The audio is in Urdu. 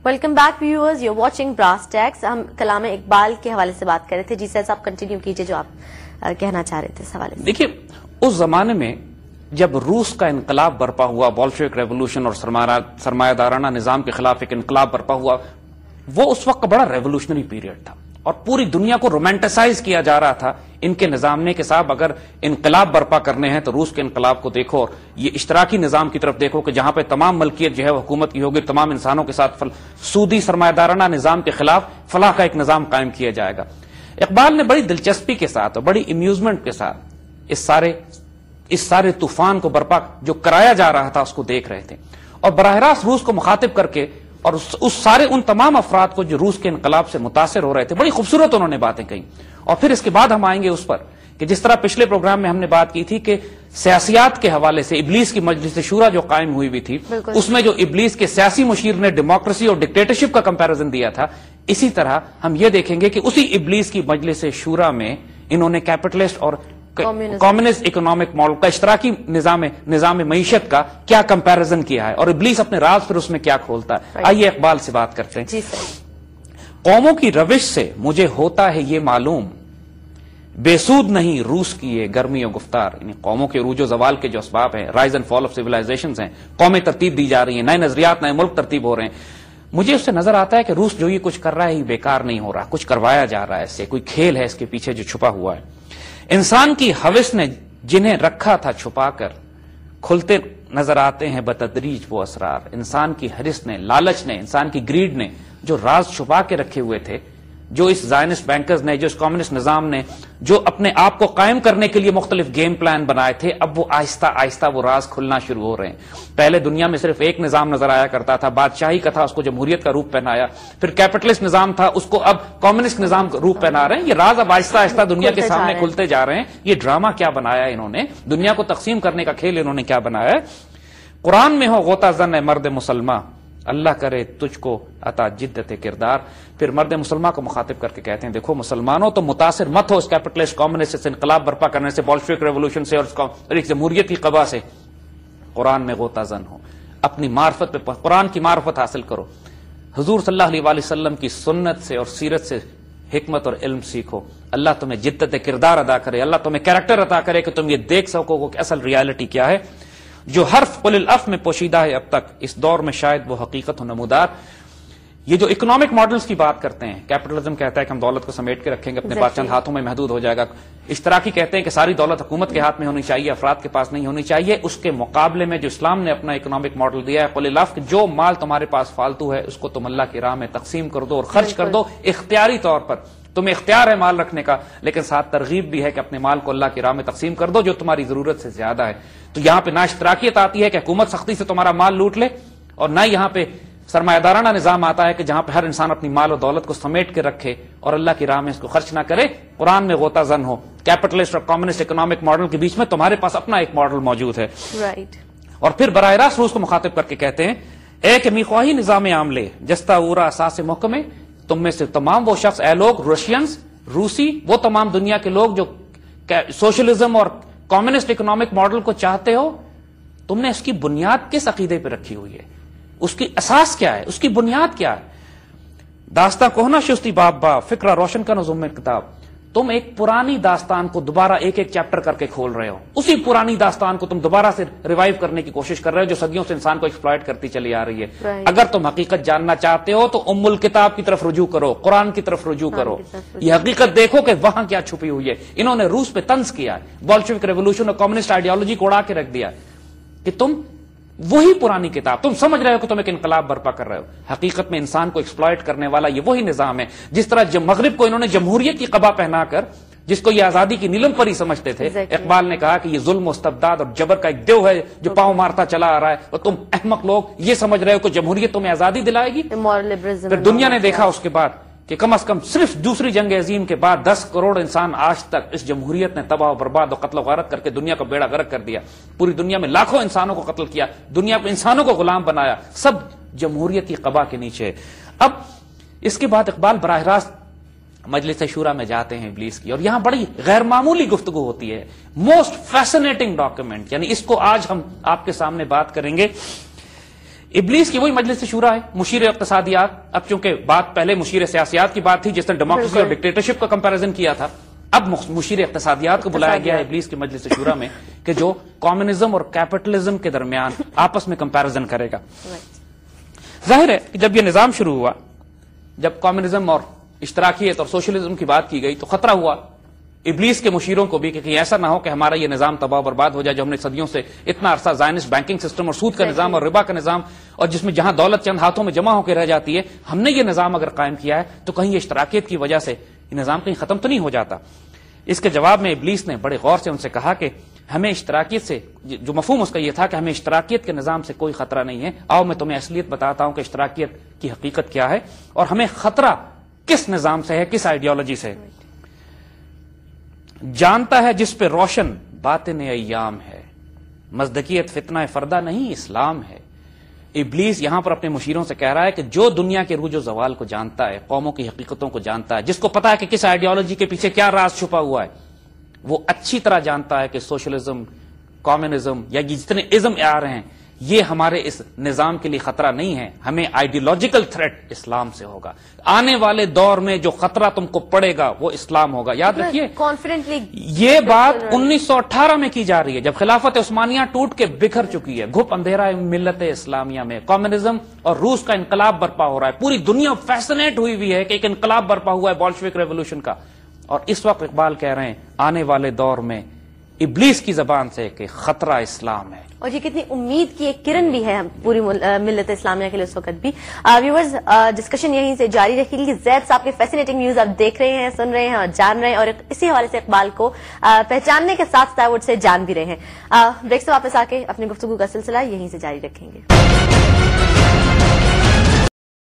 Welcome back viewers, you watching brass tacks. ہم کلام اقبال کے حوالے سے بات کر رہے تھے. جی سر صاحب کنٹینیو کیجئے جو آپ کہنا چاہ رہے تھے اس حوالے سے. دیکھیے، اس زمانے میں جب روس کا انقلاب برپا ہوا، بولشوک ریولوشن اور سرمایہ دارانہ نظام کے خلاف ایک انقلاب برپا ہوا، وہ اس وقت کا بڑا ریولوشنری پیریڈ تھا اور پوری دنیا کو رومانٹیسائز کیا جا رہا تھا ان کے نظام نے کہ صاحب اگر انقلاب برپا کرنے ہیں تو روس کے انقلاب کو دیکھو اور یہ اشتراکی نظام کی طرف دیکھو کہ جہاں پہ تمام ملکیت جو ہے حکومت کی ہوگی، تمام انسانوں کے ساتھ سودی سرمایہ دارانہ نظام کے خلاف فلاح کا ایک نظام قائم کیا جائے گا. اقبال نے بڑی دلچسپی کے ساتھ اور بڑی امیوزمنٹ کے ساتھ اس سارے طوفان کو برپا جو کرایا جا رہا تھا اس کو دیکھ رہے تھے اور براہ راست روس کو مخاطب کر کے اور ان تمام افراد کو جو روس کے انقلاب سے متاثر ہو رہے تھے، بڑی خوبصورت انہوں نے باتیں کہیں. اور پھر اس کے بعد ہم آئیں گے اس پر کہ جس طرح پچھلے پروگرام میں ہم نے بات کی تھی کہ سیاسیات کے حوالے سے ابلیس کی مجلس شورا جو قائم ہوئی ہوئی تھی، اس میں جو ابلیس کے سیاسی مشیر نے ڈیموکریسی اور ڈکٹیٹرشپ کا کمپیرزن دیا تھا، اسی طرح ہم یہ دیکھیں گے کہ اسی ابلیس کی مجلس شورا میں انہوں نے کیپٹلسٹ اور کمیونسٹ اکنامک ماڈل کا، اشتراکی نظام معیشت کا کیا کمپیرزن کیا ہے اور ابلیس اپنے راز پھر اس میں کیا کھولتا ہے. آئیے اقبال سے بات کرتے ہیں. جی سر. قوموں کی روش سے مجھے ہوتا ہے یہ معلوم، بے سود نہیں روس کی یہ گرمی و گفتار. یعنی قوموں کے عروج و زوال کے جو اسباب ہیں، رائز اینڈ فال آف سیولائزیشنز ہیں، قومیں ترتیب دی جا رہی ہیں، نئے نظریات نئے ملک ترتیب ہو رہے ہیں. مجھے اس سے نظر آتا ہے کہ روس جو یہ کچھ کر رہا ہے یہ بیکار نہیں ہو رہا، کچھ کروایا جا رہا ہے، اس سے کوئی کھیل ہے اس کے پیچھے جو چھپا ہوا ہے. انسان کی ہوس نے جنہیں رکھا تھا چھپا کر کھلتے نظر آتے ہیں بتدریج وہ اسرار. انسان کی ہرس نے، لالچ نے، انسان کی گریڈ نے جو راز چھپا کے رکھے ہوئے تھے، جو اس زائنسٹ بینکرز نے، جو اس کمیونسٹ نظام نے، جو اپنے آپ کو قائم کرنے کے لیے مختلف گیم پلان بنائے تھے، اب وہ آہستہ آہستہ وہ راز کھلنا شروع ہو رہے ہیں. پہلے دنیا میں صرف ایک نظام نظر آیا کرتا تھا، بادشاہی کا تھا، اس کو جمہوریت کا روپ پہنایا. پھر کیپٹلسٹ نظام تھا، اس کو اب کمیونسٹ نظام کا روپ پہنا رہے ہیں. یہ راز اب آہستہ آہستہ دنیا کے سامنے کھلتے جا رہے ہیں. یہ ڈرامہ کیا بنایا انہوں نے، دنیا کو تقسیم کرنے کا کھیل انہوں نے کیا بنایا ہے. قرآن میں ہو غوطہ زن ہے مرد مسلمہ، اللہ کرے تجھ کو عطا جدت کردار. پھر مرد مسلمہ کو مخاطب کر کے کہتے ہیں دیکھو مسلمانوں تو متاثر مت ہو اس کیپٹلسٹ کمیونسٹ سے، انقلاب برپا کرنے سے، بولشوک ریولوشن سے اور ایک جمہوریت کی قبا سے. قرآن میں غوطہ زن ہو، اپنی معرفت پہ قرآن کی معرفت حاصل کرو، حضور صلی اللہ علیہ وآلہ وسلم کی سنت سے اور سیرت سے حکمت اور علم سیکھو. اللہ تمہیں جدت کردار ادا کرے، اللہ تمہیں کریکٹر عطا کرے کہ تم یہ دیکھ سکو کہ اصل ریالٹی کیا ہے. جو حرف قل الف میں پوشیدہ ہے اب تک، اس دور میں شاید وہ حقیقت ہو نمودار. یہ جو اکنامک ماڈلز کی بات کرتے ہیں، کیپٹلزم کہتا ہے کہ ہم دولت کو سمیٹ کے رکھیں گے، اپنے پاس چند ہاتھوں میں محدود ہو جائے گا. اشتراکی کہتے ہیں کہ ساری دولت حکومت کے ہاتھ میں ہونی چاہیے، افراد کے پاس نہیں ہونی چاہیے. اس کے مقابلے میں جو اسلام نے اپنا اکنامک ماڈل دیا ہے قل الف، جو مال تمہارے پاس فالتو ہے اس کو تم اللہ کی راہ میں تقسیم کر دو اور خرچ کر دو اختیاری طور پر. تمہیں اختیار ہے مال رکھنے کا، لیکن ساتھ ترغیب بھی ہے کہ اپنے مال کو اللہ کی راہ میں تقسیم کر دو جو تمہاری ضرورت سے زیادہ ہے. تو یہاں پہ نہ اشتراکیت آتی ہے کہ حکومت سختی سے تمہارا مال لوٹ لے، اور نہ یہاں پہ سرمایہ دارانہ نظام آتا ہے کہ جہاں پہ ہر انسان اپنی مال و دولت کو سمیٹ کے رکھے اور اللہ کی راہ میں اس کو خرچ نہ کرے. قرآن میں غوطہ زن ہو، کیپٹلسٹ اور کمیونسٹ اکنامک ماڈل کے بیچ میں تمہارے پاس اپنا ایک ماڈل موجود ہے. اور پھر براہ راست روس کو مخاطب کر کے کہتے ہیں اے کہ میخواہی نظام عاملے جستا اورا اساس محکمے، تم میں سے تمام وہ شخص، اے لوگ رشینز، روسی، وہ تمام دنیا کے لوگ جو سوشلزم اور کمیونسٹ اکنامک ماڈل کو چاہتے ہو، تم نے اس کی بنیاد کس عقیدے پہ رکھی ہوئی ہے؟ اس کی اساس کیا ہے؟ اس کی بنیاد کیا ہے؟ داستان کوہنا شستی باب فکرہ روشن کا نظم کتاب. تم ایک پرانی داستان کو دوبارہ ایک ایک چیپٹر کر کے کھول رہے ہو، اسی پرانی داستان کو تم دوبارہ سے ریوائیو کرنے کی کوشش کر رہے ہو جو صدیوں سے انسان کو ایکسپلائٹ کرتی چلی آ رہی ہے. اگر تم حقیقت جاننا چاہتے ہو تو ام الکتاب کی طرف رجوع کرو، قرآن کی طرف رجوع کرو، یہ حقیقت دیکھو کہ وہاں کیا چھپی ہوئی ہے. انہوں نے روس پہ طنز کیا ہے، بولشوک ریولوشن اور کمیونسٹ آئیڈیالوجی کو اڑا کے رکھ دیا کہ تم وہی پرانی کتاب، تم سمجھ رہے ہو کہ تم ایک انقلاب برپا کر رہے ہو، حقیقت میں انسان کو ایکسپلائٹ کرنے والا یہ وہی نظام ہے. جس طرح مغرب کو انہوں نے جمہوریت کی قبا پہنا کر، جس کو یہ آزادی کی نیلم پری سمجھتے تھے، اقبال نے کہا کہ یہ ظلم و استبداد اور جبر کا ایک دیو ہے جو پاؤں مارتا چلا آ رہا ہے، اور تم احمق لوگ یہ سمجھ رہے ہو کہ جمہوریت تمہیں آزادی دلائے گی. پھر دنیا نے دیکھا اس کے بعد کہ کم از کم صرف دوسری جنگ عظیم کے بعد 10 کروڑ انسان آج تک اس جمہوریت نے تباہ و برباد و قتل و غارت کر کے دنیا کا بیڑا غرق کر دیا. پوری دنیا میں لاکھوں انسانوں کو قتل کیا، دنیا کو انسانوں کو غلام بنایا، سب جمہوریت کی قبا کے نیچے. اب اس کے بعد اقبال براہ راست مجلس شورا میں جاتے ہیں ابلیس کی، اور یہاں بڑی غیر معمولی گفتگو ہوتی ہے، موسٹ فیسنیٹنگ ڈاکومنٹ. یعنی اس کو آج ہم آپ کے سامنے بات کریں گے. ابلیس کی وہی مجلس شورا ہے، مشیر اقتصادیات. اب چونکہ بات پہلے مشیر سیاسیات کی بات تھی جس نے ڈیموکریسی اور ڈکٹیٹرشپ کا کمپیرزن کیا تھا، اب مشیر اقتصادیات کو بلایا گیا ہے ابلیس کی مجلس شورا میں کہ جو کمیونزم اور کیپٹلزم کے درمیان آپس میں کمپیرزن کرے گا. ظاہر ہے کہ جب یہ نظام شروع ہوا، جب کمیونزم اور اشتراکیت اور سوشلزم کی بات کی گئی تو خطرہ ہوا ابلیس کے مشیروں کو بھی کہ کہیں ایسا نہ ہو کہ ہمارا یہ نظام تباہ و برباد ہو جائے جو ہم نے صدیوں سے اتنا عرصہ زائنسٹ بینکنگ سسٹم اور سود کا نظام اور ربا کا نظام، اور جس میں جہاں دولت چند ہاتھوں میں جمع ہو کے رہ جاتی ہے، ہم نے یہ نظام اگر قائم کیا ہے تو کہیں یہ اشتراکیت کی وجہ سے یہ نظام کہیں ختم تو نہیں ہو جاتا. اس کے جواب میں ابلیس نے بڑے غور سے ان سے کہا کہ ہمیں اشتراکیت سے، جو مفہوم اس کا یہ تھا کہ ہمیں اشتراکیت کے نظام سے کوئی خطرہ نہیں ہے. آؤ میں تمہیں اصلیت بتاتا ہوں کہ اشتراکیت کی حقیقت کیا ہے اور ہمیں خطرہ کس نظام سے ہے، کس آئیڈیالوجی سے. جانتا ہے جس پہ روشن باطن ایام ہے، مزدکیت فتنہ فردہ نہیں اسلام ہے. ابلیس یہاں پر اپنے مشیروں سے کہہ رہا ہے کہ جو دنیا کے عروج و زوال کو جانتا ہے، قوموں کی حقیقتوں کو جانتا ہے، جس کو پتا ہے کہ کس آئیڈیالوجی کے پیچھے کیا راز چھپا ہوا ہے، وہ اچھی طرح جانتا ہے کہ سوشلزم، کمیونزم یا جتنے ازم آ رہے ہیں یہ ہمارے اس نظام کے لیے خطرہ نہیں ہے. ہمیں آئیڈیالوجیکل تھریٹ اسلام سے ہوگا. آنے والے دور میں جو خطرہ تم کو پڑے گا وہ اسلام ہوگا. یاد رکھیے کانفیڈنٹلی یہ بات 1918 میں کی جا رہی ہے جب خلافت عثمانیہ ٹوٹ کے بکھر چکی ہے. گھپ اندھیرا ہے ملت اسلامیہ میں، کمیونزم اور روس کا انقلاب برپا ہو رہا ہے. پوری دنیا فیسنیٹ ہوئی ہوئی ہے کہ ایک انقلاب برپا ہوا ہے بولشوک ریولوشن کا. اور اس وقت اقبال کہہ رہے ہیں آنے والے دور میں ابلیس کی زبان سے کہ خطرہ اسلام ہے. اور یہ کتنی امید کی ایک کرن بھی ہے پوری ملت اسلامیہ کے لیے اس وقت بھی. ویورز ڈسکشن یہیں سے جاری رکھیں گے. زید صاحب کے فیسینیٹنگ نیوز آپ دیکھ رہے ہیں، سن رہے ہیں اور جان رہے ہیں، اور اسی حوالے سے اقبال کو پہچاننے کے ساتھ ساتھ سے جان بھی رہے ہیں. بریک سے واپس آ کے اپنی گفتگو کا سلسلہ یہیں سے جاری رکھیں گے.